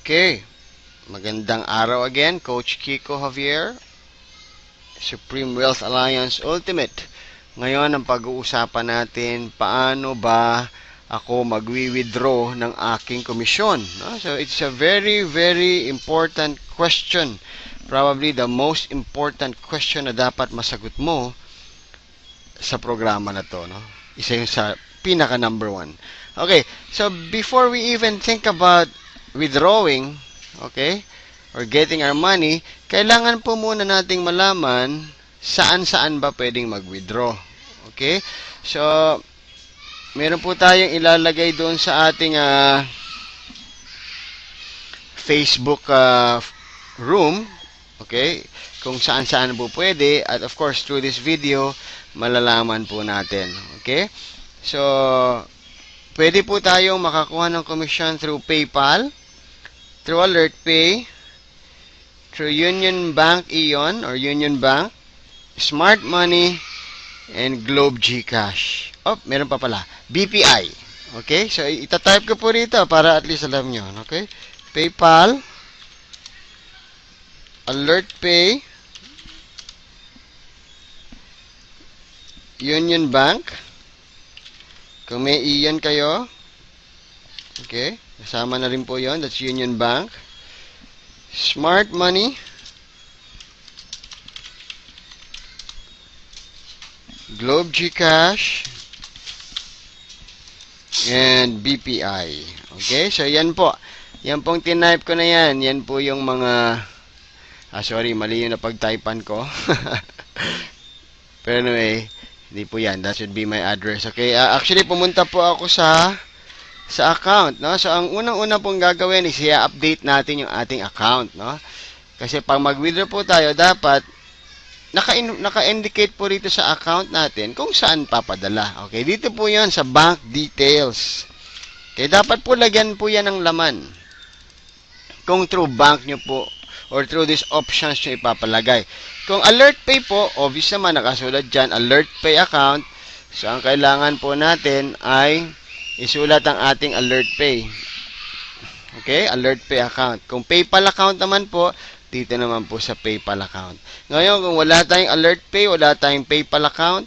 Okay, magandang araw again, Coach Kiko Javier, Supreme Wealth Alliance Ultimate. Ngayon, ang pag-uusapan natin, paano ba ako magwi-withdraw ng aking komisyon? No? So, it's a very, very important question. Probably the most important question na dapat masagot mo sa programa na to. No? Isa yung sa pinaka number one. Okay, so before we even think about withdrawing, okay, or getting our money, kailangan po muna nating malaman saan-saan ba pwedeng mag-withdraw. Okay? So, meron po tayong ilalagay doon sa ating Facebook room, okay, kung saan-saan po pwede, at of course, through this video, malalaman po natin. Okay? So, pwede po tayong makakuha ng commission through PayPal, through AlertPay, through Union Bank Ion or Union Bank, Smart Money, and Globe GCash. Oh, meron pa pala. BPI. Okay? So, itatype ko po rito para at least alam nyo. Okay? PayPal, AlertPay, Union Bank. Kung may Ion kayo, okay? Kasama na rin po yon. That's Union Bank. Smart Money. Globe GCash. And BPI. Okay? So, yan po. Yan pong tinype ko na yan. Yan po yung mga... sorry, mali yung napag-typean ko. Pero anyway, hindi po yan. That should be my address. Okay? Actually, pumunta po ako sa account, no? So, ang unang-una pong gagawin is i-update natin yung ating account, no? Kasi pag mag-withdraw po tayo, dapat naka-indicate po rito sa account natin kung saan papadala. Okay? Dito po yan sa bank details. Okay? Dapat po lagyan po yan ng laman. Kung through bank nyo po or through these options nyo ipapalagay. Kung AlertPay po, obvious naman nakasulat dyan, AlertPay account. So, ang kailangan po natin ay isulat ang ating AlertPay. Okay? AlertPay account. Kung PayPal account naman po, dito naman po sa PayPal account. Ngayon, kung wala tayong AlertPay, wala tayong PayPal account,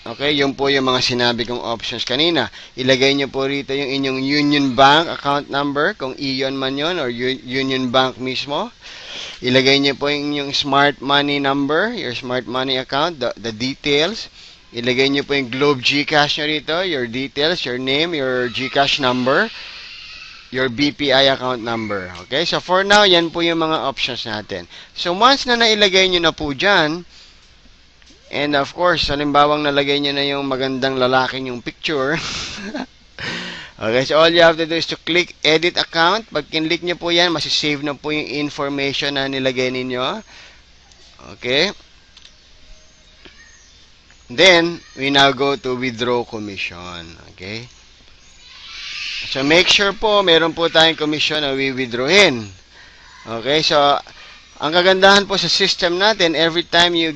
okay, yun po yung mga sinabi kong options kanina. Ilagay nyo po rito yung inyong Union Bank account number, kung Ion man yun, or Union Bank mismo. Ilagay nyo po yung inyong Smart Money number, your Smart Money account, the details. Ilagay nyo po yung Globe GCash nyo rito, your details, your name, your GCash number, your BPI account number. Okay? So, for now, yan po yung mga options natin. So, once na nailagay nyo na po dyan, and of course, halimbawang nalagay nyo na yung magandang lalaking yung picture. Okay, so all you have to do is to click Edit Account. Pag kinlik nyo po yan, masisave na po yung information na nilagay ninyo. Okay? Then, we now go to withdraw commission. Okay? So, make sure po, meron po tayong commission na withdrawin. Okay? So, ang kagandahan po sa system natin, every time you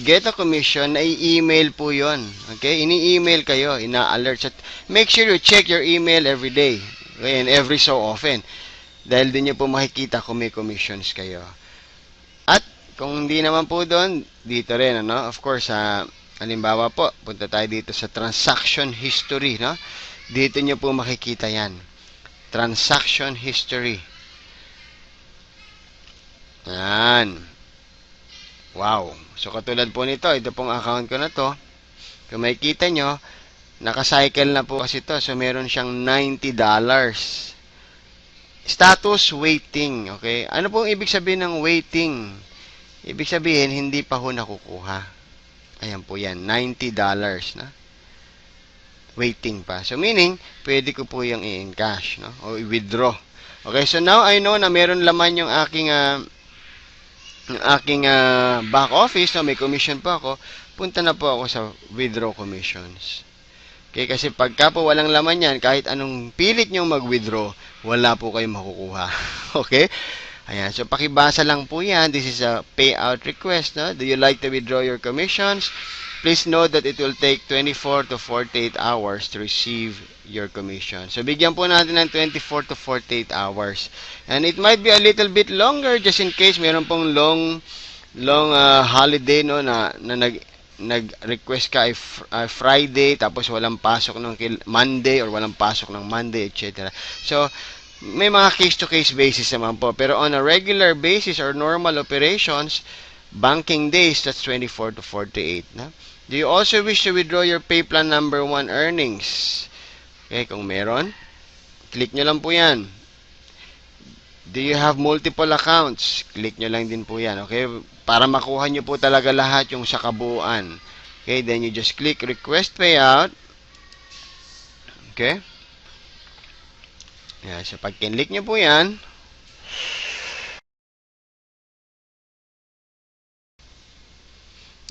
get a commission, i-email po yon. Okay? Ini-email kayo, ina-alert. So, make sure you check your email every day. Okay? And every so often. Dahil din nyo po makikita kung may commissions kayo. At, kung hindi naman po doon, dito rin, ano? Of course, halimbawa po, punta tayo dito sa transaction history, no? Dito nyo po makikita yan. Transaction history. Yan. Wow. So, katulad po nito, ito pong account ko na to. Kung makikita nyo, nakacycle na po kasi to. So, meron siyang $90. Status waiting. Okay? Ano pong ibig sabihin ng waiting? Ibig sabihin, hindi pa ho nakukuha. Ayan po yan, $90 na. Waiting pa. So, meaning, pwede ko po yung i-encash, no? O i-withdraw. Okay, so now I know na meron laman yung aking back office, no? May commission pa ako. Punta na po ako sa withdraw commissions. Okay, kasi pagka po walang laman yan, kahit anong pilit nyong mag-withdraw, wala po kayong makukuha. Okay? Ayan, so pakibasa lang po yan. This is a payout request, no? Do you like to withdraw your commissions? please note that it will take 24 to 48 hours to receive your commission. So, bigyan po natin ng 24 to 48 hours. And it might be a little bit longer just in case meron pong long holiday no na nag-request ka ay Friday tapos walang pasok ng Monday or walang pasok ng Monday, etc. So, may mga case-to-case basis naman po. Pero on a regular basis or normal operations, banking days, that's 24 to 48. Na? Do you also wish to withdraw your pay plan number 1 earnings? Okay, kung meron, click nyo lang po yan. Do you have multiple accounts? Click nyo lang din po yan. Okay, para makuha nyo po talaga lahat yung sa kabuuan. Okay, then you just click request payout. Okay. Yan, so pag kinlik nyo po yan,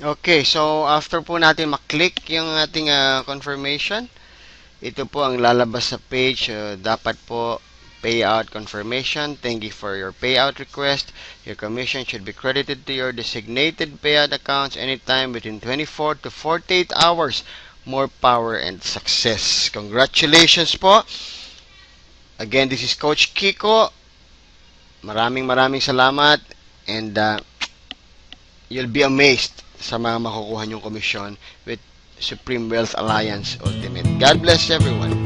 okay, so after po natin maklik yung ating confirmation, ito po ang lalabas sa page. Dapat po payout confirmation. Thank you for your payout request. Your commission should be credited to your designated payout accounts anytime within 24 to 48 hours. More power and success. Congratulations po. Again, this is Coach Kiko. Maraming salamat, and you'll be amazed sa mga makukuha nyong komisyon with Supreme Wealth Alliance Ultimate. God bless everyone.